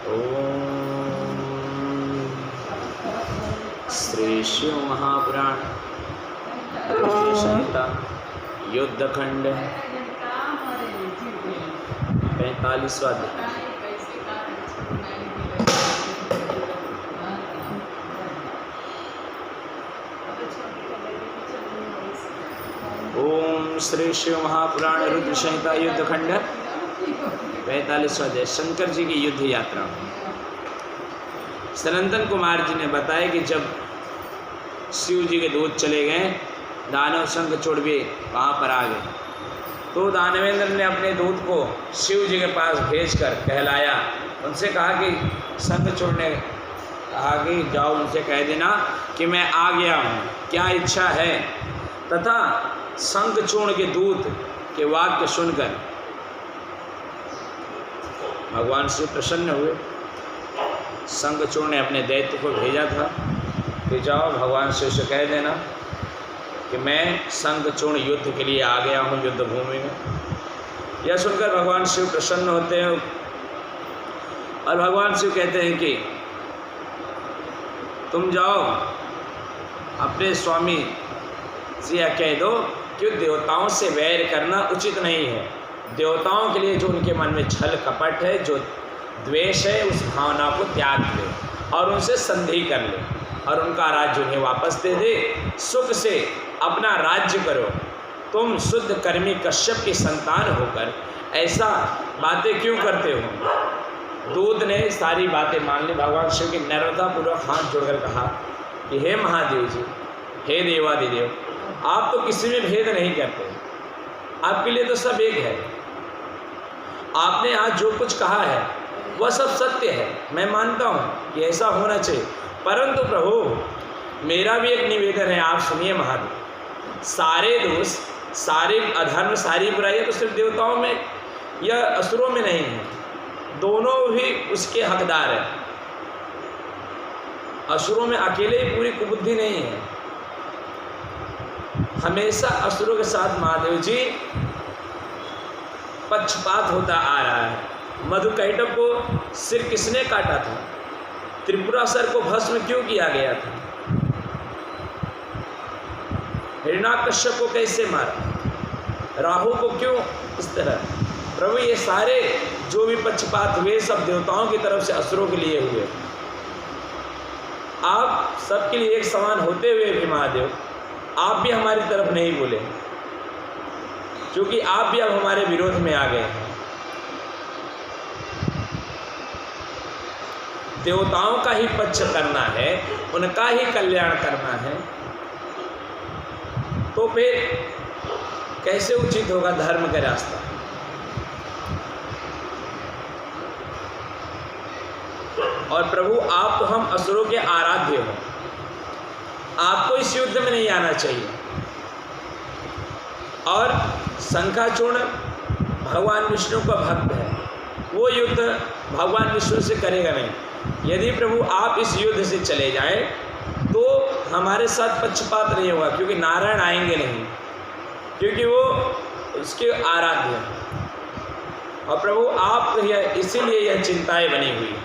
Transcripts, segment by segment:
ओम श्री शिव महापुराण रुद्र संहिता युद्धखंड 45वां अध्याय। ओम श्री शिव महापुराण रुद्र संहिता युद्धखंड 45वां अध्याय। शंकर जी की युद्ध यात्रा। सनंदन कुमार जी ने बताया कि जब शिव जी के दूत चले गए, दानव शंखचूड़ भी वहाँ पर आ गए, तो दानवेंद्र ने अपने दूत को शिव जी के पास भेजकर कहलाया। उनसे कहा कि शंखचूड़ ने कहा कि जाओ उनसे कह देना कि मैं आ गया हूँ, क्या इच्छा है। तथा शंखचूड़ के दूत के वाक्य सुनकर भगवान शिव प्रसन्न हुए। शंखचूड़ ने अपने दैत्य को भेजा था कि जाओ भगवान शिव से कह देना कि मैं शंखचूड़ युद्ध के लिए आ गया हूँ युद्ध भूमि में। यह सुनकर भगवान शिव प्रसन्न होते हैं और भगवान शिव कहते हैं कि तुम जाओ अपने स्वामी से यह कह दो कि देवताओं से वैर करना उचित नहीं है। देवताओं के लिए जो उनके मन में छल कपट है, जो द्वेष है, उस भावना को त्याग ले और उनसे संधि कर ले और उनका राज्य उन्हें वापस दे दे। सुख से अपना राज्य करो। तुम शुद्ध कर्मी कश्यप की संतान होकर ऐसा बातें क्यों करते हो। दूत ने सारी बातें मान ली। भगवान शिव की नम्रतापूर्वक हाथ जोड़कर कहा कि हे महादेव जी, हे देवादिदेव, आप तो किसी में भेद नहीं करते, आपके लिए तो सब एक है। आपने आज जो कुछ कहा है वह सब सत्य है, मैं मानता हूँ कि ऐसा होना चाहिए। परंतु प्रभु, मेरा भी एक निवेदन है, आप सुनिए महादेव। सारे दोष, सारे अधर्म, सारी बुराइयाँ तो सिर्फ देवताओं में या असुरों में नहीं है, दोनों भी उसके हकदार हैं। असुरों में अकेले ही पूरी कुबुद्धि नहीं है। हमेशा असुरों के साथ महादेव जी पक्षपात होता आ रहा है। मधुकैटभ को सिर किसने काटा था? त्रिपुरासुर को भस्म क्यों किया गया था? हिरण्याकश्यप को कैसे मारा? राहु को क्यों इस तरह? प्रभु, ये सारे जो भी पक्षपात हुए सब देवताओं की तरफ से असुरों के लिए हुए। आप सबके लिए एक समान होते हुए भी महादेव, आप भी हमारी तरफ नहीं बोले, क्योंकि आप भी अब हमारे विरोध में आ गए हैं। देवताओं का ही पक्ष करना है, उनका ही कल्याण करना है, तो फिर कैसे उचित होगा धर्म का रास्ता। और प्रभु, आप तो हम असुरों के आराध्य हो, आपको इस युद्ध में नहीं आना चाहिए। और शंखचूड़ भगवान विष्णु का भक्त है, वो युद्ध भगवान विष्णु से करेगा नहीं। यदि प्रभु आप इस युद्ध से चले जाएं तो हमारे साथ पक्षपात नहीं होगा, क्योंकि नारायण आएंगे नहीं, क्योंकि वो उसके आराध्य हैं। और प्रभु, आप इसीलिए यह चिंताएं बनी हुई है।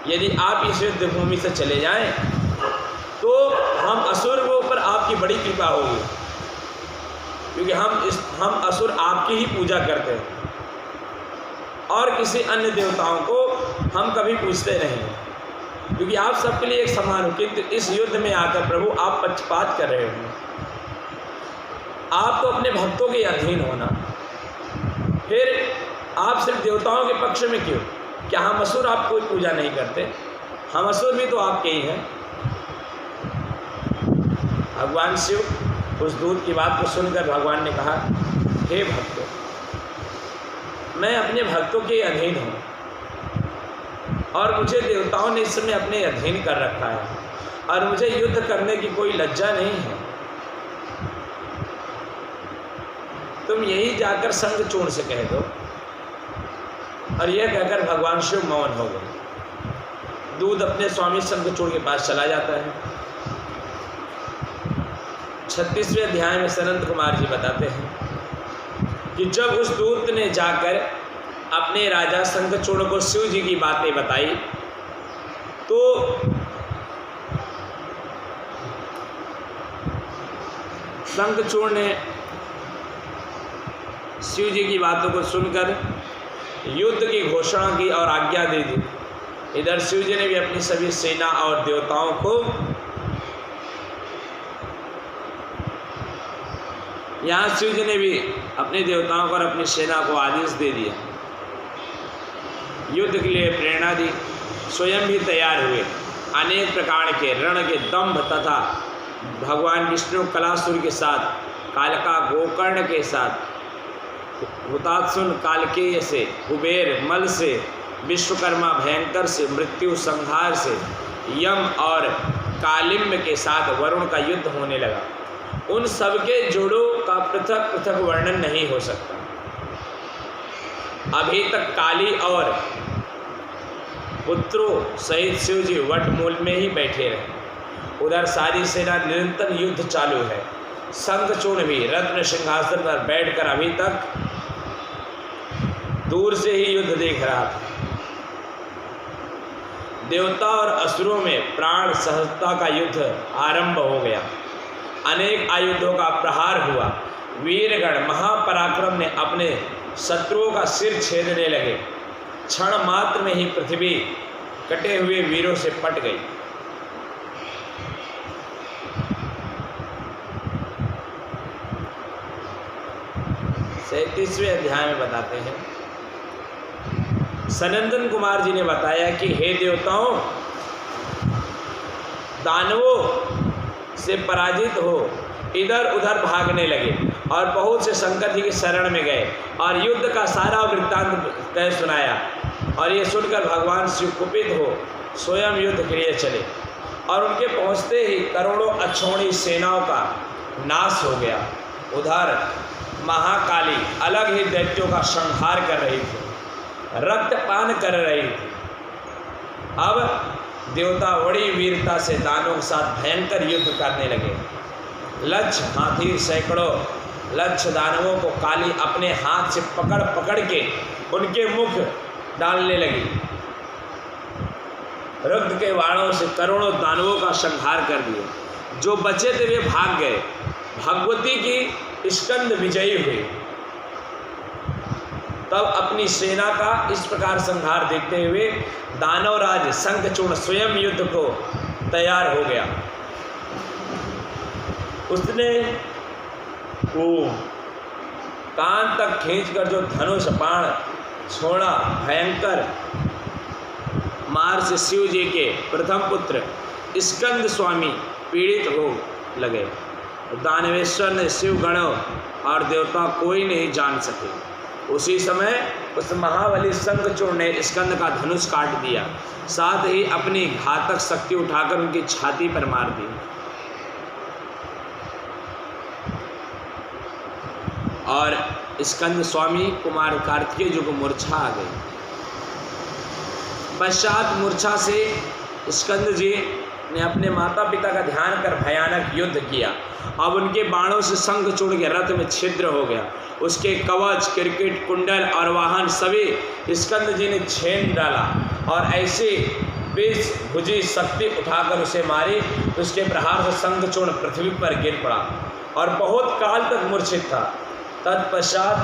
यदि आप इस युद्ध भूमि से चले जाएं तो हम असुर के ऊपर आपकी बड़ी कृपा होगी, क्योंकि हम असुर आपकी ही पूजा करते हैं और किसी अन्य देवताओं को हम कभी पूजते नहीं, क्योंकि आप सबके लिए एक समान हो। किंतु इस युद्ध में आकर प्रभु आप पक्षपात कर रहे हो। आप तो अपने भक्तों के अधीन होना, फिर आप सिर्फ देवताओं के पक्ष में क्यों? क्या हम असुर आपको पूजा नहीं करते? हम असुर भी तो आपके ही हैं। भगवान शिव उस दूत की बात को सुनकर भगवान ने कहा, हे भक्तों, मैं अपने भक्तों के अधीन हूँ और मुझे देवताओं ने इस समय अपने अधीन कर रखा है और मुझे युद्ध करने की कोई लज्जा नहीं है। तुम यही जाकर शंखचूड़ से कह दो। और यह कहकर भगवान शिव मौन हो गए। दूत अपने स्वामी शंखचूड़ के पास चला जाता है। 36वें अध्याय में सनंद कुमार जी बताते हैं कि जब उस दूत ने जाकर अपने राजा शंखचूड़ को शिव जी की बातें बताई तो शंखचूड़ ने शिव जी की बातों को सुनकर युद्ध की घोषणा की और आज्ञा दे दी। इधर शिव जी ने भी अपनी सभी सेना और देवताओं को यहाँ शिव जी ने भी अपने देवताओं को और अपनी सेना को आदेश दे दिया, युद्ध के लिए प्रेरणा दी। स्वयं भी तैयार हुए। अनेक प्रकार के रण के दंभ तथा भगवान विष्णु कलासुर के साथ, कालका गोकर्ण के साथ, हुतात्सुन कालकेय से, कुबेर मल से, विश्वकर्मा भयंकर से, मृत्यु संहार से, यम और कालिम्ब के साथ वरुण का युद्ध होने लगा। उन सबके जोड़ों का पृथक पृथक वर्णन नहीं हो सकता। अभी तक काली और पुत्रों सहित शिव जी वटमूल में ही बैठे रहे। उधर सारी सेना निरंतर युद्ध चालू है। शंखचूड़ भी रत्न सिंहासन पर बैठकर अभी तक दूर से ही युद्ध देख रहा था। देवता और असुरों में प्राण सहजता का युद्ध आरंभ हो गया। अनेक आयुधों का प्रहार हुआ। वीरगण महापराक्रम ने अपने शत्रुओं का सिर छेदने लगे। क्षण मात्र में ही पृथ्वी कटे हुए वीरों से पट गई। सैंतीसवें अध्याय में बताते हैं, सनंदन कुमार जी ने बताया कि हे देवताओं, दानवों से पराजित हो इधर उधर भागने लगे और बहुत से शंकर जी की शरण में गए और युद्ध का सारा वृत्तांत कह सुनाया। और ये सुनकर भगवान शिव कुपित हो स्वयं युद्ध के लिए चले और उनके पहुंचते ही करोड़ों अक्षौणी सेनाओं का नाश हो गया। उधर महाकाली अलग ही दैत्यों का संहार कर रही थी, रक्तपान कर रही थी। अब देवता बड़ी वीरता से दानवों के साथ भयंकर युद्ध करने लगे। लक्ष्य हाथी सैकड़ों लक्ष्य दानवों को काली अपने हाथ से पकड़ पकड़ के उनके मुख डालने लगी। रुद्र के बाणों से करोड़ों दानवों का संहार कर दिया। जो बचे थे वे भाग गए। भगवती की स्कंद विजयी हुई। तब अपनी सेना का इस प्रकार संहार देखते हुए दानवराज शंखचूड़ स्वयं युद्ध को तैयार हो गया। उसने कान तक खींचकर जो धनुष बाण छोड़ा, भयंकर मार से शिव जी के प्रथम पुत्र स्कंद स्वामी पीड़ित हो लगे। दानवेश्वर ने शिव गणों और देवता कोई नहीं जान सके। उसी समय उस महाबली शंखचूड़ ने स्कंद का धनुष काट दिया, साथ ही अपनी घातक शक्ति उठाकर उनकी छाती पर मार दी। और स्कंद स्वामी कुमार कार्तिकेय जी को मूर्छा आ गई। पश्चात मूर्छा से स्कंद जी ने अपने माता पिता का ध्यान कर भयानक युद्ध किया। अब उनके बाणों से शंखचूड़ के रथ में छिद्र हो गया। उसके कवच, क्रिकेट, कुंडल और वाहन सभी स्कंद जी ने छेद डाला और ऐसे बीस भुजी शक्ति उठाकर उसे मारी। उसके प्रहार से शंखचूड़ पृथ्वी पर गिर पड़ा और बहुत काल तक मूर्छित था। तत्पश्चात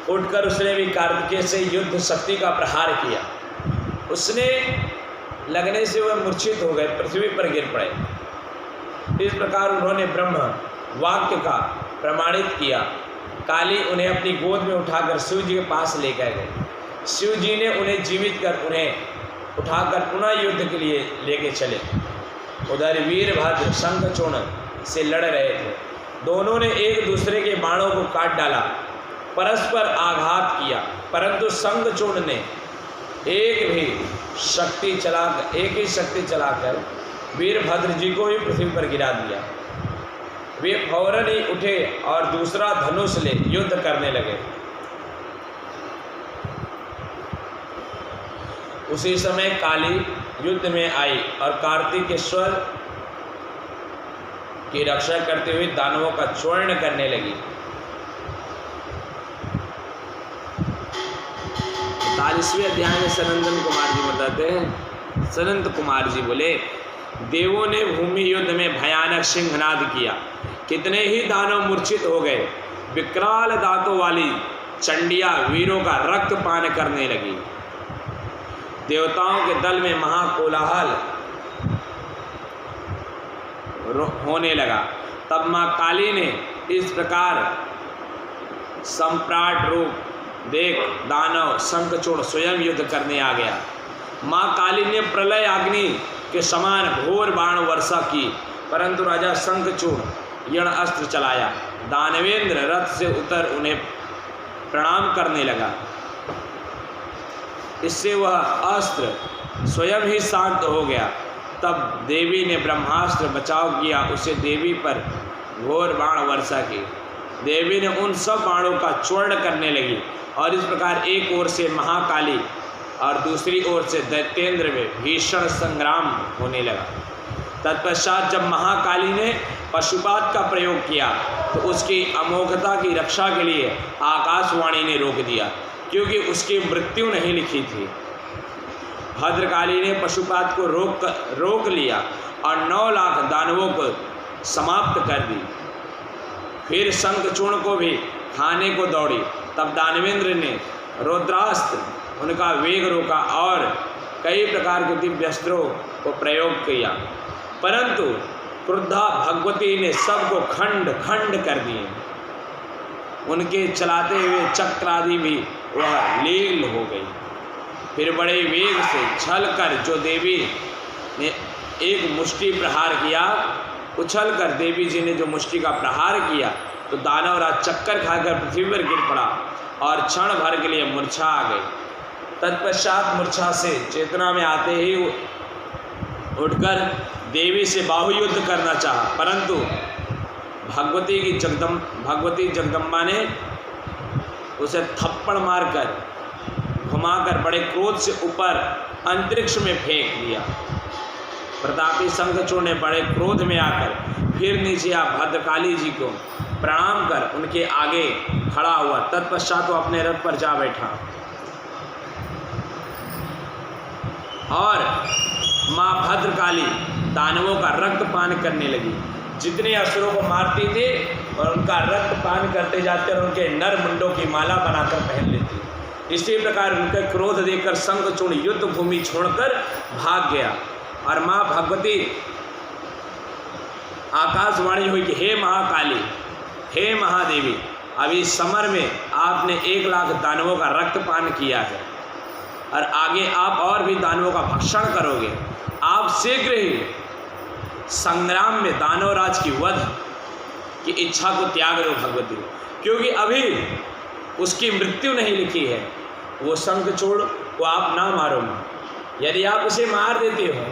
उठकर उसने भी कार्तिकेय से युद्ध शक्ति का प्रहार किया। उसने लगने से वह मूर्छित हो गए, पृथ्वी पर गिर पड़े। इस प्रकार उन्होंने ब्रह्म वाक्य का प्रमाणित किया। काली उन्हें अपनी गोद में उठाकर शिव जी के पास लेकर गए। शिव जी ने उन्हें जीवित कर उन्हें उठाकर पुनः युद्ध के लिए लेके चले। उधर वीरभद्र शंखचूड़ से लड़ रहे थे। दोनों ने एक दूसरे के बाणों को काट डाला, परस्पर आघात किया, परंतु शंखचूड़ ने एक ही शक्ति चलाकर वीरभद्र जी को ही पृथ्वी पर गिरा दिया। वे फौरन ही उठे और दूसरा धनुष ले युद्ध करने लगे। उसी समय काली युद्ध में आई और कार्तिकेश्वर की रक्षा करते हुए दानवों का चूर्ण करने लगी। 40वें अध्याय में सनंदन कुमार जी बताते हैं, सनंद कुमार जी बोले, देवों ने भूमि युद्ध में भयानक सिंहनाद किया, कितने ही दानव मूर्छित हो गए, विकराल दांतों वाली चंडिया वीरों का रक्त पान करने लगी, देवताओं के दल में महाकोलाहल होने लगा। तब माँ काली ने इस प्रकार सम्राट रूप देख दानव शंखचूड़ स्वयं युद्ध करने आ गया। माँ काली ने प्रलय अग्नि के समान घोर बाण वर्षा की, परंतु राजा शंखचूड़ यण अस्त्र चलाया। दानवेंद्र रथ से उतर उन्हें प्रणाम करने लगा, इससे वह अस्त्र स्वयं ही शांत हो गया। तब देवी ने ब्रह्मास्त्र बचाव किया, उसे देवी पर घोर बाण वर्षा की। देवी ने उन सब बाणों का चूर्ण करने लगी और इस प्रकार एक ओर से महाकाली और दूसरी ओर से दैत्येंद्र में भीषण संग्राम होने लगा। तत्पश्चात जब महाकाली ने पशुपात का प्रयोग किया तो उसकी अमोघता की रक्षा के लिए आकाशवाणी ने रोक दिया, क्योंकि उसकी मृत्यु नहीं लिखी थी। भद्रकाली ने पशुपात को रोक लिया और 9 लाख दानवों को समाप्त कर दी। फिर शंखचूर्ण को भी खाने को दौड़ी। तब दानवेंद्र ने रुद्रास्त्र उनका वेग रोका और कई प्रकार के दिव्यास्त्रों को प्रयोग किया, परंतु क्रुद्धा भगवती ने सबको खंड खंड कर दिए। उनके चलाते हुए चक्र आदि भी वह लील हो गई। फिर बड़े वेग से छलकर जो देवी ने एक मुष्टि प्रहार किया, उछलकर देवी जी ने जो मुष्टि का प्रहार किया तो दानवराज चक्कर खाकर पृथ्वी पर गिर पड़ा और क्षण भर के लिए मूर्छा आ गई। तत्पश्चात मूर्छा से चेतना में आते ही उठकर देवी से बाहुयुद्ध करना चाहा, परंतु भगवती जगदम्बा ने उसे थप्पड़ मारकर घुमाकर बड़े क्रोध से ऊपर अंतरिक्ष में फेंक दिया। प्रतापी शंखचूड़ ने बड़े क्रोध में आकर फिर नीचे आ भद्रकाली जी को प्रणाम कर उनके आगे खड़ा हुआ। तत्पश्चात वो अपने रथ पर जा बैठा और माँ भद्रकाली दानवों का रक्तपान करने लगी। जितने असुरों को मारती थी और उनका रक्तपान करते जाते और उनके नर मुंडों की माला बनाकर पहन लेती। इसी प्रकार उनका क्रोध देखकर शंखचूड़ युद्ध भूमि छोड़कर भाग गया और माँ भगवती आकाशवाणी हुई कि हे महाकाली, हे महादेवी, अभी समर में आपने 1 लाख दानवों का रक्तपान किया है और आगे आप और भी दानवों का भक्षण करोगे। आप शीघ्र ही संग्राम में दानवराज की वध की इच्छा को त्याग दो भगवती, क्योंकि अभी उसकी मृत्यु नहीं लिखी है। वो शंखचूड़ को आप ना मारो। यदि आप उसे मार देते हो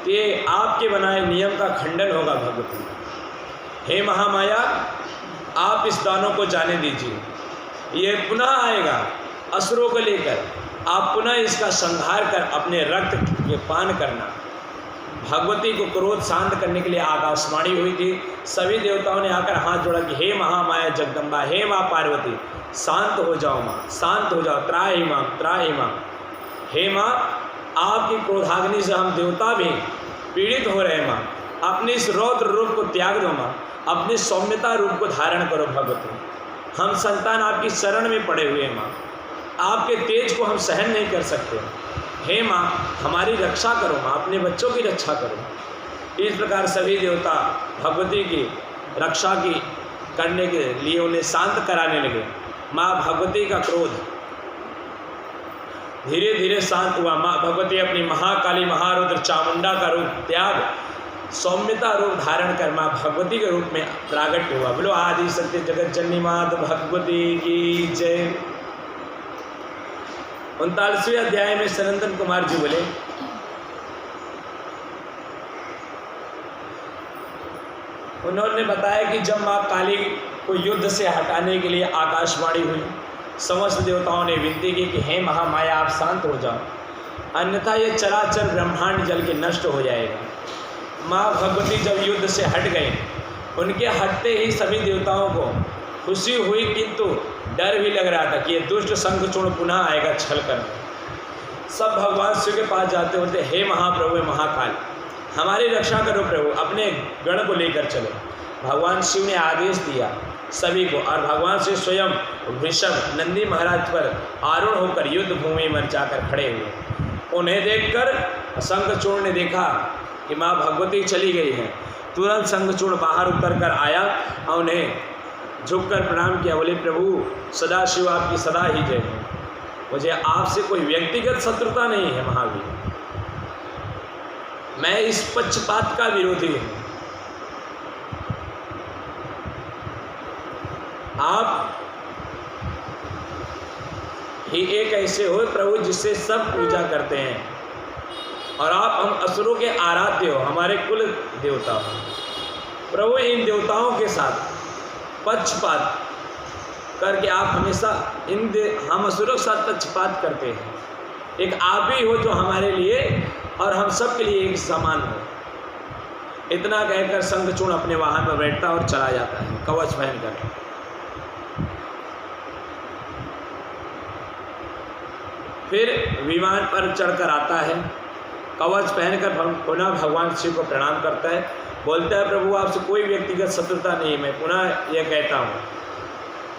तो ये आपके बनाए नियम का खंडन होगा भगवती। हे महामाया, आप इस दानों को जाने दीजिए, ये पुनः आएगा असुरों को लेकर। आप पुनः इसका संहार कर अपने रक्त के पान करना। भगवती को क्रोध शांत करने के लिए आकाशवाणी हुई थी। सभी देवताओं ने आकर हाथ जोड़ा कि हे महामाया जगदम्बा, हे माँ पार्वती, शांत हो जाओ माँ, शांत हो जाओ, त्राहि माँ, त्राहि माँ। हे माँ, आपकी क्रोधाग्नि से हम देवता भी पीड़ित हो रहे हैं माँ। अपने इस रौद्र रूप को त्याग दो माँ, अपने सौम्यता रूप को धारण करो भगवती। हम संतान आपकी शरण में पड़े हुए हैं माँ, आपके तेज को हम सहन नहीं कर सकते। हे माँ, हमारी रक्षा करो माँ, अपने बच्चों की रक्षा करो। इस प्रकार सभी देवता भगवती की रक्षा की करने के लिए उन्हें शांत कराने लगे। माँ भगवती का क्रोध धीरे धीरे शांत हुआ। माँ भगवती अपनी महाकाली महारुद्र चामुंडा का रूप त्याग सौम्यता रूप धारण कर माँ भगवती के रूप में प्रागट हुआ। बोलो आदि सत्य जगत जननी मात भगवती की जय। 39वें अध्याय में सनंदन कुमार जी बोले, उन्होंने बताया कि जब माँ काली को युद्ध से हटाने के लिए आकाशवाणी हुई, समस्त देवताओं ने विनती की कि हे महामाया, आप शांत हो जाओ, अन्यथा ये चराचर ब्रह्मांड जल के नष्ट हो जाएगा। माँ भगवती जब युद्ध से हट गए, उनके हटते ही सभी देवताओं को खुशी हुई, किंतु डर भी लग रहा था कि ये दुष्ट शंखचूड़ पुनः आएगा छल कर। सब भगवान शिव के पास जाते होते, हे महाप्रभु, हे महाकाल, हमारी रक्षा करो प्रभु, अपने गण को लेकर चलो। भगवान शिव ने आदेश दिया सभी को, और भगवान शिव स्वयं वृषभ नंदी महाराज पर आरूढ़ होकर युद्ध भूमि में जाकर खड़े हुए। उन्हें देखकर शंखचूड़ ने देखा कि माँ भगवती चली गई है। तुरंत शंखचूड़ बाहर उतर कर आया और उन्हें झुककर प्रणाम किया। बोले, प्रभु सदाशिव आपकी सदा ही जय हो, मुझे आपसे कोई व्यक्तिगत शत्रुता नहीं है महावीर, मैं इस पक्षपात का विरोधी हूँ। आप ही एक ऐसे हो प्रभु जिससे सब पूजा करते हैं, और आप हम असुरों के आराध्य हो, हमारे कुल देवता हो। प्रभु इन देवताओं के साथ पक्षपात करके आप हमेशा हम असुरों के साथ पक्षपात करते हैं। एक आप ही हो जो हमारे लिए और हम सब के लिए एक समान हो। इतना कहकर शंखचूड़ अपने वाहन पर बैठता और चला जाता है कवच पहनकर। फिर विमान पर चढ़कर आता है, कवच पहनकर पुनः भगवान शिव को प्रणाम करता है। बोलता है, प्रभु आपसे कोई व्यक्तिगत शत्रुता नहीं, मैं पुनः यह कहता हूँ,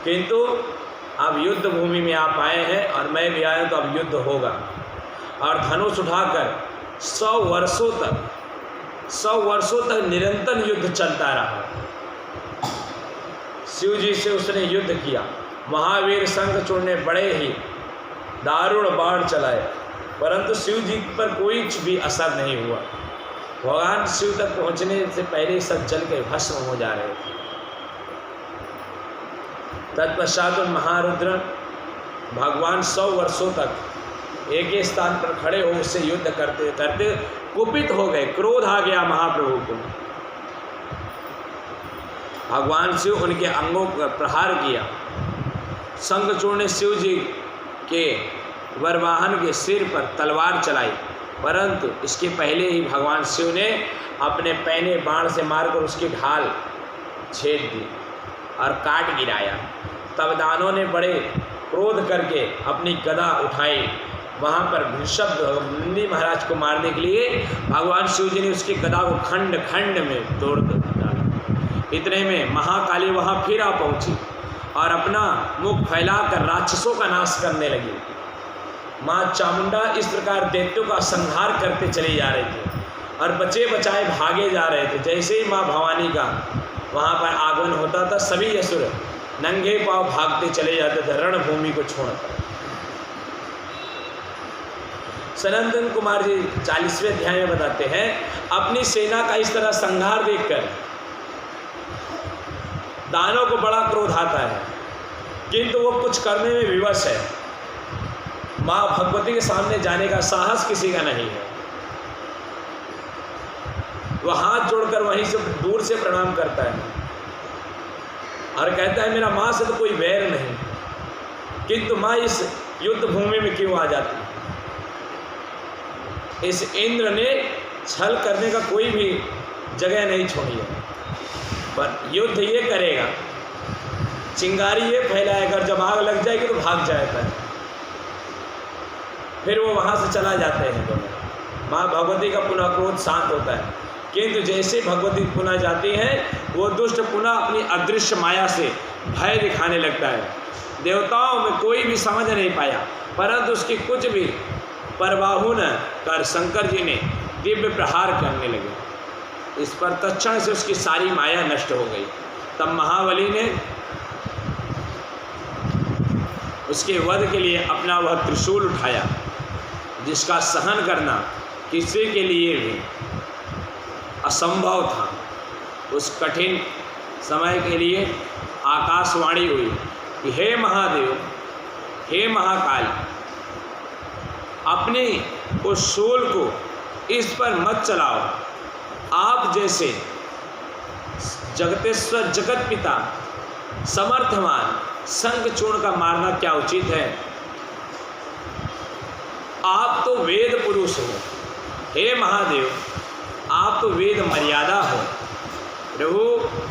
किंतु अब युद्ध भूमि में आप आए हैं और मैं भी आया तो अब युद्ध होगा। और धनुष उठाकर 100 वर्षों तक निरंतर युद्ध चलता रहा। शिव जी से उसने युद्ध किया। महावीर शंखचूड़ ने बड़े ही दारुण बाण चलाए, परंतु शिव जी पर कोई भी असर नहीं हुआ। भगवान शिव तक पहुंचने से पहले सब जल के भस्म हो जा रहे थे। तत्पश्चात महारुद्र भगवान 100 वर्षों तक एक ही स्थान पर खड़े हो उससे युद्ध करते करते कुपित हो गए, क्रोध आ गया महाप्रभु को। भगवान शिव उनके अंगों पर प्रहार किया। शंखचूड़ ने शिव जी के वरवाहन के सिर पर तलवार चलाई, परंतु इसके पहले ही भगवान शिव ने अपने पैने बाण से मारकर उसकी ढाल छेद दी और काट गिराया। तब दानों ने बड़े क्रोध करके अपनी गदा उठाई। वहाँ पर वृषभ नंदी महाराज को मारने के लिए भगवान शिव जी ने उसकी गदा को खंड खंड में तोड़ डाला। इतने में महाकाली वहाँ फिर आ पहुँची और अपना मुख फैलाकर राक्षसों का नाश करने लगी। माँ चामुंडा इस प्रकार दैत्यों का संहार करते चले जा रहे थे और बचे बचाए भागे जा रहे थे। जैसे ही माँ भवानी का वहाँ पर आगमन होता था, सभी असुर नंगे पांव भागते चले जाते थे रणभूमि को छोड़कर। सनंदन कुमार जी 40वें अध्याय में बताते हैं, अपनी सेना का इस तरह संहार देखकर दानव को बड़ा क्रोध आता है, किंतु वो कुछ करने में विवश है। माँ भगवती के सामने जाने का साहस किसी का नहीं है। वह हाथ जोड़कर वहीं से दूर से प्रणाम करता है और कहता है, मेरा माँ से तो कोई वैर नहीं, किंतु माँ इस युद्ध भूमि में क्यों आ जाती? इस इंद्र ने छल करने का कोई भी जगह नहीं छोड़ी है, पर युद्ध ये करेगा, चिंगारी ये फैलाएगा, जब आग लग जाएगी तो भाग जाता है। फिर वो वहाँ से चला जाते हैं दोनों। माँ भगवती का पुनः क्रोध शांत होता है, किंतु जैसे भगवती पुनः जाती हैं, वो दुष्ट पुनः अपनी अदृश्य माया से भय दिखाने लगता है। देवताओं में कोई भी समझ नहीं पाया, परंतु उसकी कुछ भी परवाह न कर शंकर जी ने दिव्य प्रहार करने लगे। इस पर तत्क्षण से उसकी सारी माया नष्ट हो गई। तब महाबली ने उसके वध के लिए अपना वह त्रिशूल उठाया, जिसका सहन करना किसी के लिए भी असंभव था। उस कठिन समय के लिए आकाशवाणी हुई कि हे महादेव, हे महाकाल, अपने उस शूल को इस पर मत चलाओ। आप जैसे जगतेश्वर जगत पिता समर्थवान शंखचूड़ का मारना क्या उचित है? आप तो वेद पुरुष हो, हे महादेव, आप तो वेद मर्यादा हो। प्रभु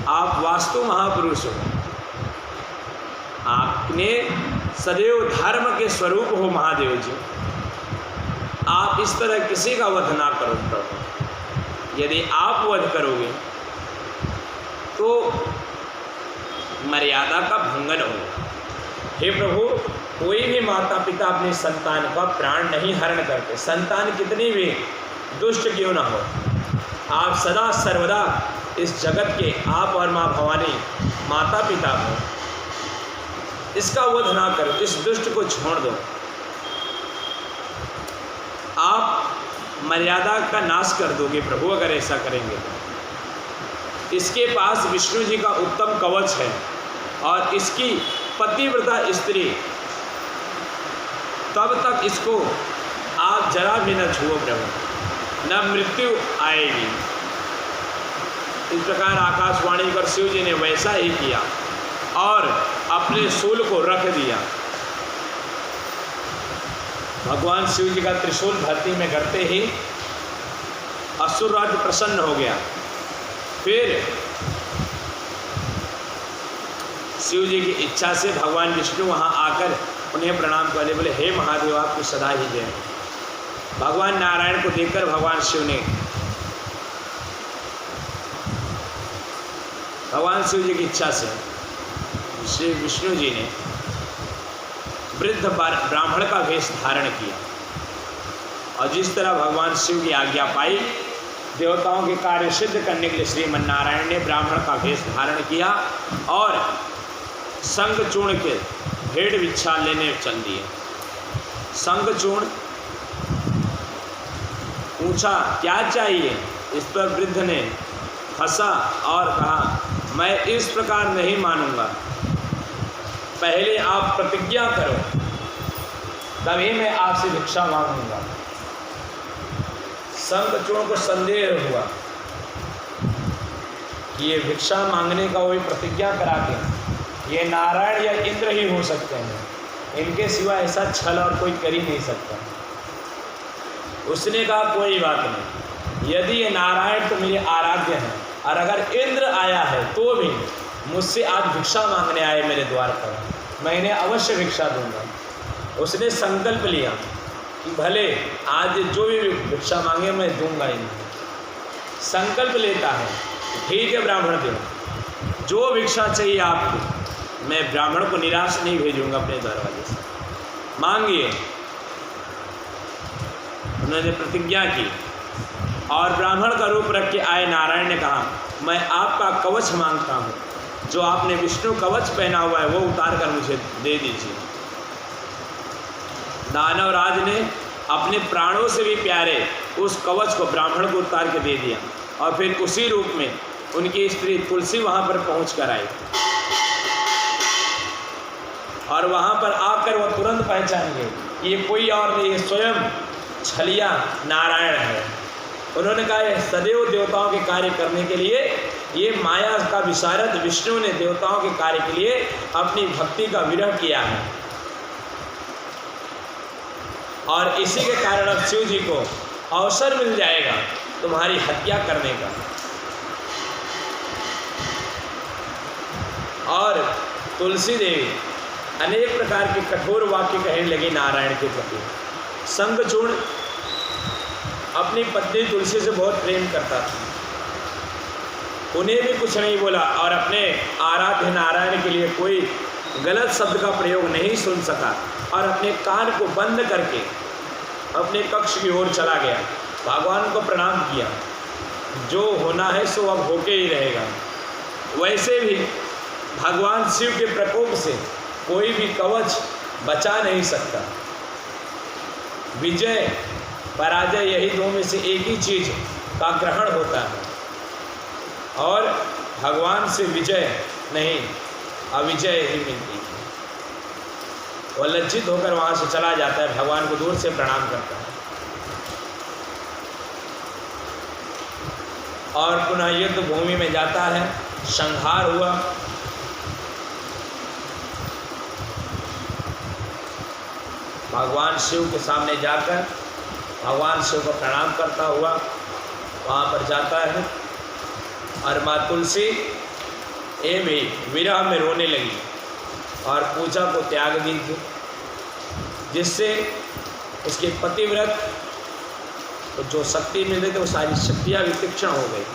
आप वास्तु महापुरुष हो, आपने सदैव धर्म के स्वरूप हो महादेव जी। इस तरह किसी का वध ना करो प्रभु। यदि आप वध करोगे तो मर्यादा का भंगन होगा। हे प्रभु, कोई भी माता पिता अपने संतान का प्राण नहीं हरण करते, संतान कितनी भी दुष्ट क्यों ना हो। आप सदा सर्वदा इस जगत के, आप और माँ भवानी माता पिता हो, इसका वध ना करो, इस दुष्ट को छोड़ दो। आप मर्यादा का नाश कर दोगे प्रभु अगर ऐसा करेंगे तो। इसके पास विष्णु जी का उत्तम कवच है और इसकी पतिव्रता स्त्री, तब तक इसको आप जरा भी न छुओ प्रभु, न मृत्यु आएगी। इस प्रकार आकाशवाणी कर शिव जी ने वैसा ही किया और अपने शूल को रख दिया। भगवान शिव जी का त्रिशूल धरती में करते ही असुरराज प्रसन्न हो गया। फिर शिव जी की इच्छा से भगवान विष्णु वहाँ आकर उन्हें प्रणाम करने बोले, हे महादेव आपकी सदा ही जय। भगवान नारायण को देखकर भगवान शिव ने, भगवान शिव जी की इच्छा से श्री विष्णु जी ने वृद्ध ब्राह्मण का वेश धारण किया और जिस तरह भगवान शिव की आज्ञा पाई, देवताओं के कार्य सिद्ध करने के लिए श्रीमन्नारायण ने ब्राह्मण का वेश धारण किया और शंखचूर्ण के भेड़ भिक्षा लेने चल दिए। शंखचूर्ण पूछा क्या चाहिए, इस पर वृद्ध ने हंसा और कहा, मैं इस प्रकार नहीं मानूंगा, पहले आप प्रतिज्ञा करो तभी मैं आपसे भिक्षा मांगूंगा। शंखचूर्ण को संदेह हुआ कि ये भिक्षा मांगने का वही प्रतिज्ञा करा के, ये नारायण या इंद्र ही हो सकते हैं, इनके सिवा ऐसा छल और कोई कर ही नहीं सकता। उसने कहा कोई बात नहीं, यदि ये नारायण तो मेरे आराध्य हैं और अगर इंद्र आया है तो भी मुझसे आज भिक्षा मांगने आए मेरे द्वार पर, मैं इन्हें अवश्य भिक्षा दूंगा। उसने संकल्प लिया कि भले आज जो भी भिक्षा मांगे मैं दूंगा इन्हें। संकल्प लेता है, ठीक है ब्राह्मण देव, जो भिक्षा चाहिए आपको, मैं ब्राह्मण को निराश नहीं भेजूंगा अपने दरवाजे से, मांगिए। उन्होंने प्रतिज्ञा की और ब्राह्मण का रूप रख के आए। नारायण ने कहा, मैं आपका कवच मांगता हूँ, जो आपने विष्णु कवच पहना हुआ है वो उतार कर मुझे दे दीजिए। दानवराज ने अपने प्राणों से भी प्यारे उस कवच को ब्राह्मण को उतार के दे दिया और फिर उसी रूप में उनकी स्त्री तुलसी वहाँ पर पहुँच कर आई और वहाँ पर आकर वह तुरंत पहचान गए ये कोई और नहीं, ये स्वयं छलिया नारायण है। उन्होंने कहा सदैव देवताओं के कार्य करने के लिए, ये माया का विशारद विष्णु ने देवताओं के कार्य के लिए अपनी भक्ति का विरह किया है और इसी के कारण अब शिव जी को अवसर मिल जाएगा तुम्हारी हत्या करने का। और तुलसी देवी अनेक प्रकार के कठोर वाक्य कहने लगी नारायण के प्रति। शंखचूर्ण अपनी पत्नी तुलसी से बहुत प्रेम करता था, उन्हें भी कुछ नहीं बोला और अपने आराध्य नारायण के लिए कोई गलत शब्द का प्रयोग नहीं सुन सका और अपने कान को बंद करके अपने कक्ष की ओर चला गया। भगवान को प्रणाम किया, जो होना है सो अब होके ही रहेगा। वैसे भी भगवान शिव के प्रकोप से कोई भी कवच बचा नहीं सकता। विजय पराजय यही दो में से एक ही चीज का ग्रहण होता है और भगवान से विजय नहीं अविजय ही मिलती है। वह लज्जित होकर वहाँ से चला जाता है, भगवान को दूर से प्रणाम करता है और पुनः युद्ध भूमि में जाता है। संहार हुआ, भगवान शिव के सामने जाकर भगवान शिव को प्रणाम करता हुआ वहाँ पर जाता है और माँ तुलसी ये भी विरह में रोने लगी और पूजा को त्याग दी थी, जिससे उसके पतिव्रत तो जो शक्ति मिल रही थी वो सारी शक्तियाँ भी तीक्ष्ण हो गई।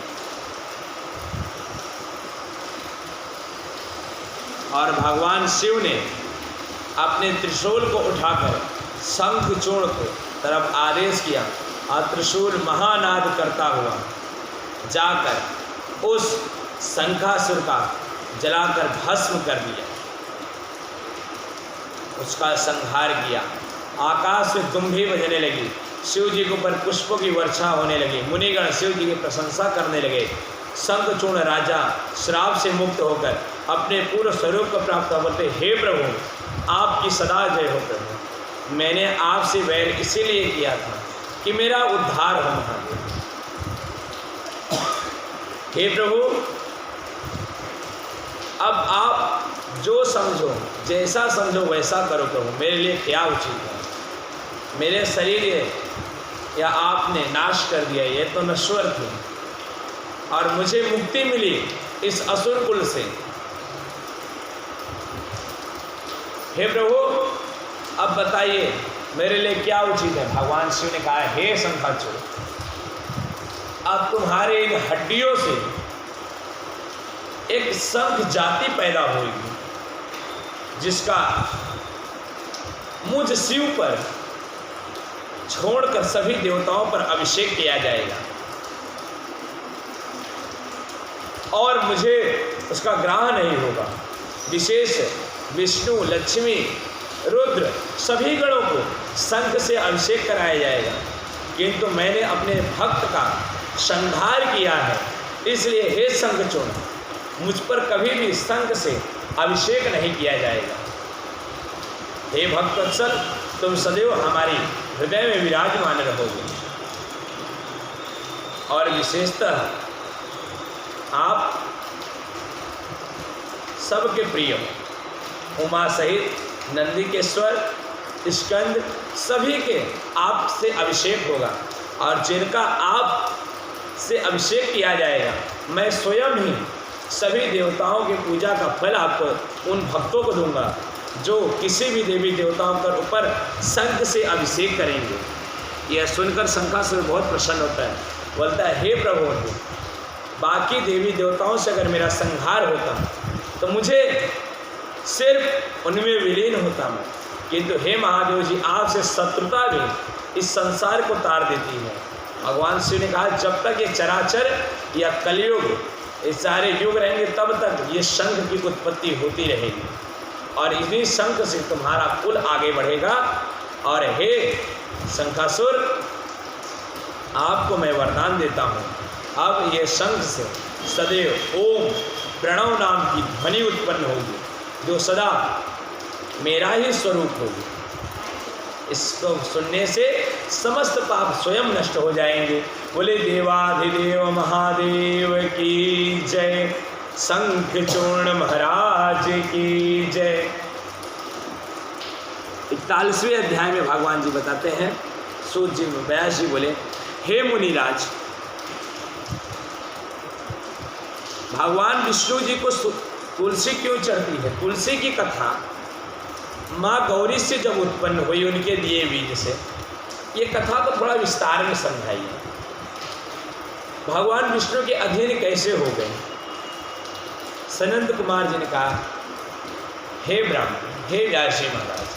और भगवान शिव ने अपने त्रिशूल को उठाकर शंखचूर्ण को तरफ आदेश किया और त्रिशूल महानाद करता हुआ जाकर उस शंखासुर का जलाकर भस्म कर दिया, उसका संहार किया। आकाश से दुम्भी बजने लगी, शिव जी के ऊपर पुष्पों की वर्षा होने लगी, मुनिगण शिव जी की प्रशंसा करने लगे। शंखचूर्ण राजा श्राप से मुक्त होकर अपने पूर्ण स्वरूप को प्राप्त हो बोलते, हे प्रभु आपकी सदा जय हो प्रभु, मैंने आपसे वैर इसीलिए किया था कि मेरा उद्धार हो महादेव। हे प्रभु अब आप जो समझो, जैसा समझो वैसा करो प्रभु, मेरे लिए क्या उचित है। मेरे शरीर या आपने नाश कर दिया, ये तो नश्वर थे और मुझे मुक्ति मिली इस असुर कुल से। हे प्रभु अब बताइए मेरे लिए क्या उचित है। भगवान शिव ने कहा, हे शंखाचूर्ण अब तुम्हारे इन हड्डियों से एक शंख जाति पैदा होगी जिसका मुझ शिव पर छोड़कर सभी देवताओं पर अभिषेक किया जाएगा और मुझे उसका ग्रहण नहीं होगा। विशेष विष्णु लक्ष्मी रुद्र सभी गणों को शंख से अभिषेक कराया जाएगा, किंतु मैंने अपने भक्त का संहार किया है, इसलिए हे शंखचूर्ण मुझ पर कभी भी शंख से अभिषेक नहीं किया जाएगा। हे भक्तवत्सल तुम सदैव हमारी हृदय में विराजमान रहोगे और विशेषतः आप सबके प्रिय उमा सहित नंदिकेश्वर स्कंद सभी के आपसे अभिषेक होगा और जिनका आप से अभिषेक किया जाएगा मैं स्वयं ही सभी देवताओं की पूजा का फल आपको उन भक्तों को दूंगा जो किसी भी देवी देवताओं के ऊपर शंख से अभिषेक करेंगे। यह सुनकर शंखासुर बहुत प्रसन्न होता है, बोलता है, हे प्रभु बाकी देवी देवताओं से अगर मेरा संहार होता तो मुझे सिर्फ उनमें विलीन होता मैं, किंतु हे महादेव जी आपसे शत्रुता भी इस संसार को तार देती है। भगवान शिव ने कहा जब तक ये चराचर या कलयुग ये सारे युग रहेंगे तब तक ये शंख की उत्पत्ति होती रहेगी और इन्हीं शंख से तुम्हारा कुल आगे बढ़ेगा। और हे शंखासुर आपको मैं वरदान देता हूँ, अब ये शंख से सदैव ओम प्रणव नाम की ध्वनि उत्पन्न होगी जो सदा मेरा ही स्वरूप होगी। इसको सुनने से समस्त पाप स्वयं नष्ट हो जाएंगे। बोले देवाधिदेव महादेव की जय, शंखचूर्ण महाराज की जय। 41वें अध्याय में भगवान जी बताते हैं, सूत जी व्यास जी बोले, हे मुनिराज भगवान विष्णु जी को तुलसी क्यों चढ़ती है? तुलसी की कथा माँ गौरी से जब उत्पन्न हुई उनके दिए बीज से, ये कथा तो थोड़ा विस्तार में समझाई है। भगवान विष्णु के अधीन कैसे हो गए? सनंद कुमार जी ने कहा, हे ब्राह्मण, हे व्यास जी महाराज,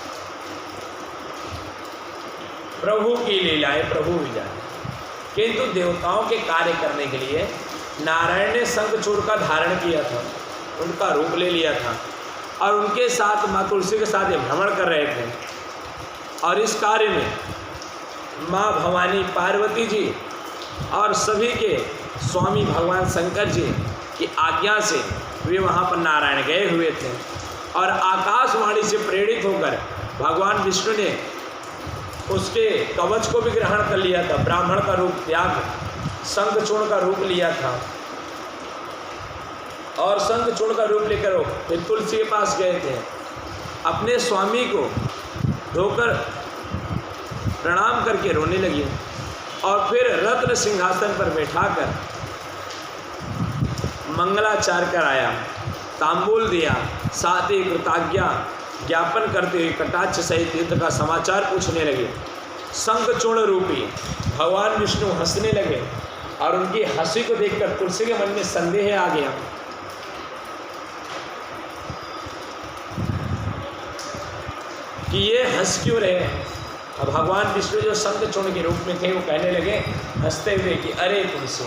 प्रभु की लीलाएं प्रभु भी जाने, किंतु देवताओं के कार्य करने के लिए नारायण ने शंखचूर्ण का धारण किया था, उनका रूप ले लिया था और उनके साथ माँ तुलसी के साथ ये भ्रमण कर रहे थे। और इस कार्य में माँ भवानी पार्वती जी और सभी के स्वामी भगवान शंकर जी की आज्ञा से वे वहाँ पर नारायण गए हुए थे और आकाशवाणी से प्रेरित होकर भगवान विष्णु ने उसके कवच को भी ग्रहण कर लिया था, ब्राह्मण का रूप त्याग शंखचूर्ण का रूप लिया था और शंखचूर्ण का रूप लेकर वो फिर तुलसी के पास गए थे। अपने स्वामी को धोकर प्रणाम करके रोने लगी और फिर रत्न सिंहासन पर बैठाकर मंगलाचार कराया, तांबूल दिया, साथ ही कृतज्ञता ज्ञापन करते हुए कटाक्ष सहित युद्ध का समाचार पूछने लगे। शंखचूर्ण रूपी भगवान विष्णु हंसने लगे और उनकी हंसी को देखकर तुलसी के मन में संदेह आ गया कि ये हंस क्यों रहे हैं। अब भगवान विष्णु जो शंखचूर्ण के रूप में थे वो कहने लगे हंसते हुए कि अरे तुलसी,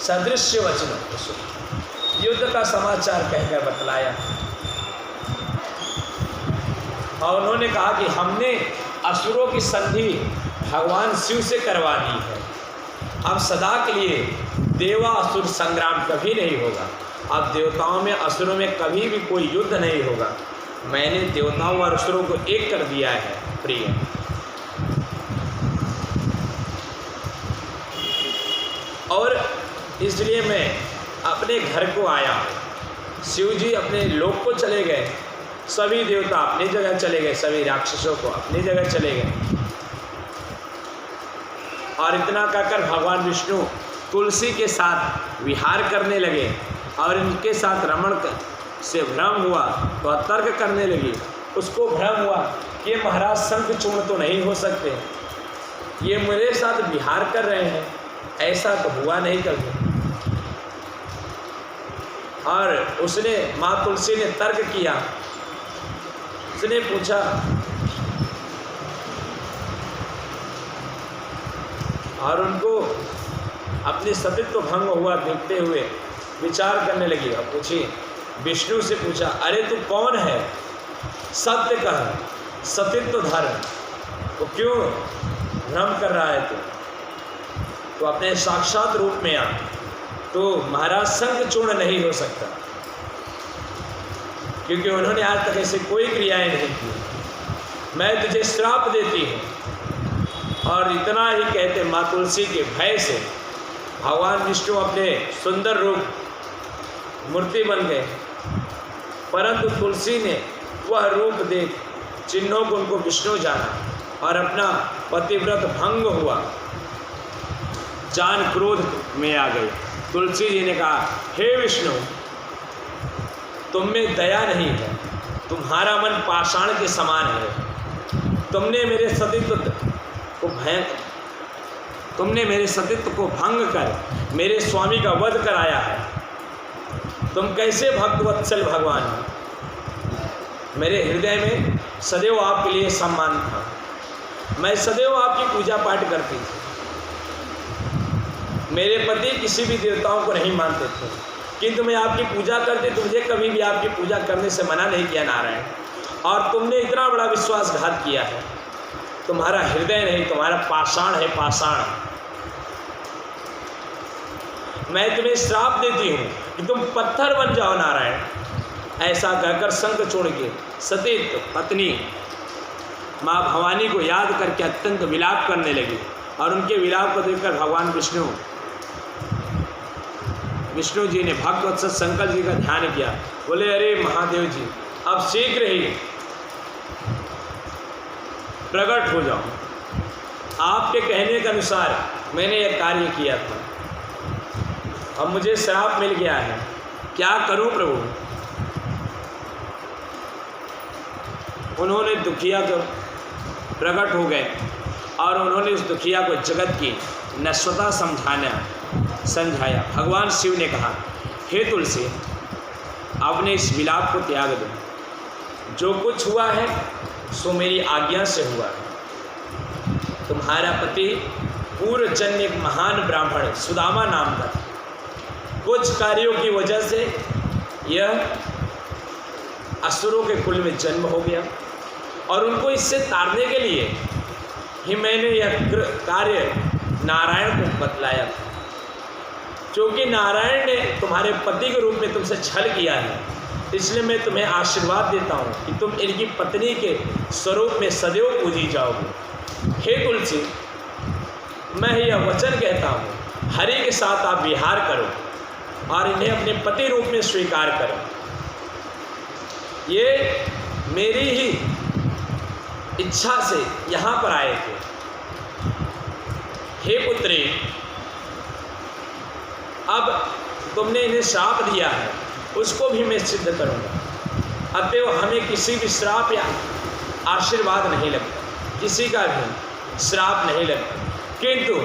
सदृश्य वचन युद्ध का समाचार कहकर बतलाया। और उन्होंने कहा कि हमने असुरों की संधि भगवान शिव से करवानी है। अब सदा के लिए देवा असुर संग्राम कभी नहीं होगा। अब देवताओं में असुरों में कभी भी कोई युद्ध नहीं होगा। मैंने देवताओं और असुरों को एक कर दिया है प्रिय। और इसलिए मैं अपने घर को आया। शिव जी अपने लोक को चले गए, सभी देवता अपनी जगह चले गए, सभी राक्षसों को अपनी जगह चले गए। और इतना कहकर भगवान विष्णु तुलसी के साथ विहार करने लगे और इनके साथ रमण से भ्रम हुआ तो तर्क करने लगी। उसको भ्रम हुआ कि महाराज शंखचूर्ण तो नहीं हो सकते, ये मेरे साथ विहार कर रहे हैं, ऐसा तो हुआ नहीं कभी। और उसने माँ तुलसी ने तर्क किया। उसने पूछा और उनको अपनी सतीत्व भंग हुआ देखते हुए विचार करने लगी। अब पूछी, विष्णु से पूछा, अरे तू कौन है? सत्य कह, सतीत्व धर्म, तो क्यों भ्रम कर रहा है तू? तो अपने साक्षात रूप में आ। तो महाराज शंखचूर्ण नहीं हो सकता, क्योंकि उन्होंने आज तक ऐसे कोई क्रियाएं नहीं की। मैं तुझे श्राप देती हूँ। और इतना ही कहते माँ तुलसी के भय से भगवान विष्णु अपने सुंदर रूप मूर्ति बन गए। परंतु तुलसी ने वह रूप देख चिन्हों को उनको विष्णु जाना और अपना पतिव्रत भंग हुआ, जान क्रोध में आ गई। तुलसी जी ने कहा, हे विष्णु, तुम में दया नहीं है, तुम्हारा मन पाषाण के समान है। तुमने मेरे सतीत्व को भंग कर मेरे स्वामी का वध कराया है। तुम कैसे भक्तवत्सल भगवान हो? मेरे हृदय में सदैव आपके लिए सम्मान था, मैं सदैव आपकी पूजा पाठ करती थी। मेरे पति किसी भी देवताओं को नहीं मानते थे, किंतु मैं आपकी पूजा करती, तो मुझे कभी भी आपकी पूजा करने से मना नहीं किया नारायण। और तुमने इतना बड़ा विश्वासघात किया है। तुम्हारा हृदय नहीं, तुम्हारा पाषाण है, पाषाण। मैं तुम्हें श्राप देती हूँ कि तुम पत्थर बन जाओ नारायण। ऐसा कहकर शंखचूर्ण की सतीत्व पत्नी माँ भवानी को याद करके अत्यंत विलाप करने लगी। और उनके विलाप को देखकर भगवान विष्णु जी ने भक्तवत्सल शंकर जी का ध्यान किया। बोले, अरे महादेव जी, अब शीघ्र ही प्रकट हो जाओ। आपके कहने के अनुसार मैंने यह कार्य किया था, अब मुझे श्राप मिल गया है, क्या करूं प्रभु? उन्होंने दुखिया को प्रकट हो गए और उन्होंने उस दुखिया को जगत की नश्वरता समझाया। भगवान शिव ने कहा, हे तुलसी, आपने इस विलाप को त्याग दो। जो कुछ हुआ है सो मेरी आज्ञा से हुआ है। तुम्हारा पति पूर्व जन्म एक महान ब्राह्मण सुदामा नाम का, कुछ कार्यों की वजह से यह असुरों के कुल में जन्म हो गया और उनको इससे तारने के लिए ही मैंने यह कार्य नारायण को बतलाया था। क्योंकि नारायण ने तुम्हारे पति के रूप में तुमसे छल किया है, इसलिए मैं तुम्हें आशीर्वाद देता हूँ कि तुम इनकी पत्नी के स्वरूप में सदैव पूजी जाओगे। हे तुलसी, मैं यह वचन कहता हूँ, हरि के साथ आप विहार करो और इन्हें अपने पति रूप में स्वीकार करो। ये मेरी ही इच्छा से यहाँ पर आए थे। हे पुत्री, अब तुमने इन्हें श्राप दिया है, उसको भी मैं सिद्ध करूँगा। अतएव हमें किसी भी श्राप या आशीर्वाद नहीं लगता। किसी का भी श्राप नहीं लगता। किंतु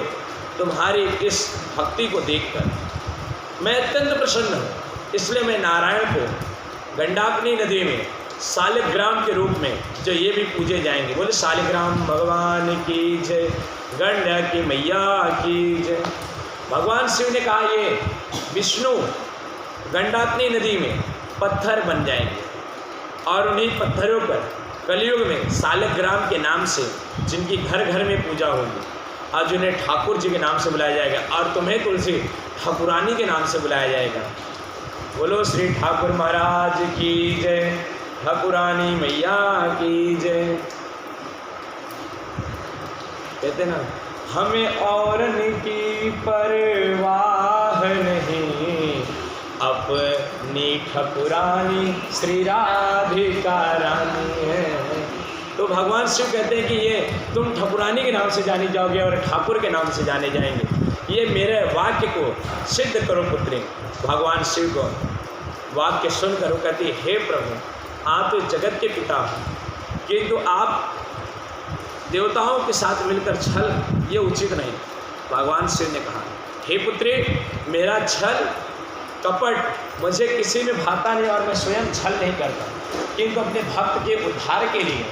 तुम्हारी इस भक्ति को देखकर मैं अत्यंत प्रसन्न हूँ, इसलिए मैं नारायण को गंडाकिनी नदी में शालिग्राम के रूप में जो ये भी पूजे जाएंगे। बोले शालिग्राम भगवान की जय, गंडकी मैया की जय। भगवान शिव ने कहा ये विष्णु गंडाकिनी नदी में पत्थर बन जाएंगे और उन्हीं पत्थरों पर कलयुग में शालिग्राम के नाम से जिनकी घर घर में पूजा होगी, आज उन्हें ठाकुर जी के नाम से बुलाया जाएगा और तुम्हें तुलसी ठाकुरानी के नाम से बुलाया जाएगा। बोलो श्री ठाकुर महाराज की जय, ठाकुरानी मैया की जय। कहते ना, हमें औरन की परवाह नहीं, अपनी ठाकुरानी श्री राधिका रानी है। तो भगवान शिव कहते हैं कि ये तुम ठाकुरानी के नाम से जाने जाओगे और ठाकुर के नाम से जाने जाएंगे। ये मेरे वाक्य को सिद्ध करो पुत्री। भगवान शिव को वाक्य सुनकर वो कहती है, हे प्रभु आप तो जगत के पिता हो, किंतु आप देवताओं के साथ मिलकर छल ये उचित नहीं। भगवान शिव ने कहा, हे पुत्री मेरा छल कपट मुझे किसी में भाता नहीं और मैं स्वयं छल नहीं करता, किंतु अपने भक्त के उद्धार के लिए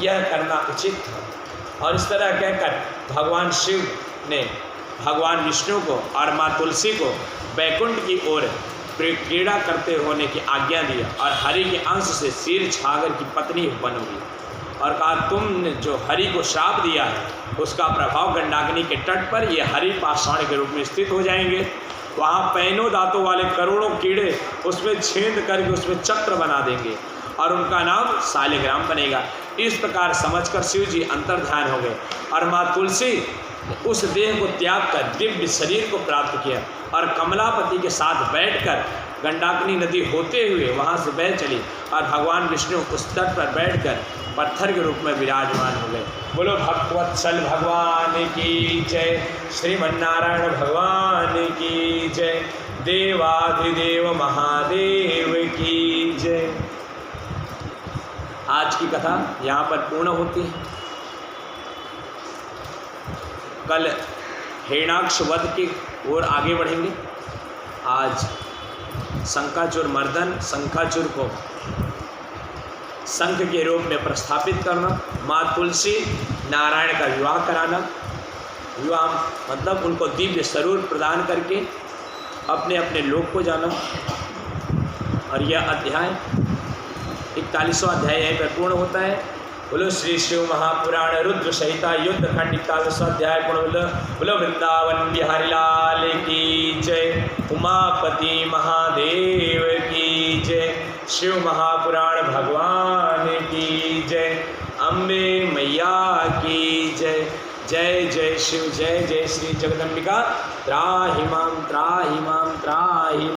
यह करना उचित था। और इस तरह कहकर भगवान शिव ने भगवान विष्णु को और माँ तुलसी को बैकुंठ की ओर क्रीड़ा करते होने की आज्ञा दिया और हरि के अंश से क्षीर छागर की पत्नी उत्पन्न हुई और कहा, तुमने जो हरि को श्राप दिया है उसका प्रभाव गंडाकिनी के तट पर ये हरि पाषाण के रूप में स्थित हो जाएंगे। वहाँ पैनों दांतों वाले करोड़ों कीड़े उसमें छेद करके उसमें चक्र बना देंगे और उनका नाम शालिग्राम बनेगा। इस प्रकार समझकर शिव जी अंतर्ध्यान हो गए और माँ तुलसी उस देह को त्याग कर दिव्य शरीर को प्राप्त किया और कमलापति के साथ बैठकर गंडाकिनी नदी होते हुए वहाँ से बह चली और भगवान विष्णु उस तट पर बैठकर पत्थर के रूप में विराजमान हो गए। बोलो भक्तवत्सल भगवान की जय, श्रीमन्नारायण भगवान की जय, देवाधिदेव महादेव की जय। आज की कथा यहाँ पर पूर्ण होती है। कल हिरण्याक्ष वध की ओर आगे बढ़ेंगे। आज शंखाचूर मर्दन, शंखाचूर को शंख के रूप में प्रस्थापित करना, माँ तुलसी नारायण का विवाह कराना, विवाह मतलब उनको दिव्य स्वरूप प्रदान करके अपने अपने लोक को जाना। और यह अध्याय 41वां अध्याय यहीं पर पूर्ण होता है। बोलो श्री शिव महापुराण रुद्र संहिता युद्ध खंड 41वां अध्याय पूर्ण। बोलो वृंदावन बिहारी लाल की जय, उमापति महादेव की जय, शिव महापुराण भगवान की जय, अम्बे मैया की जय। जय जय शिव, जय जय श्री जगदम्बिका। त्राहि मां त्राहि मां त्राहि।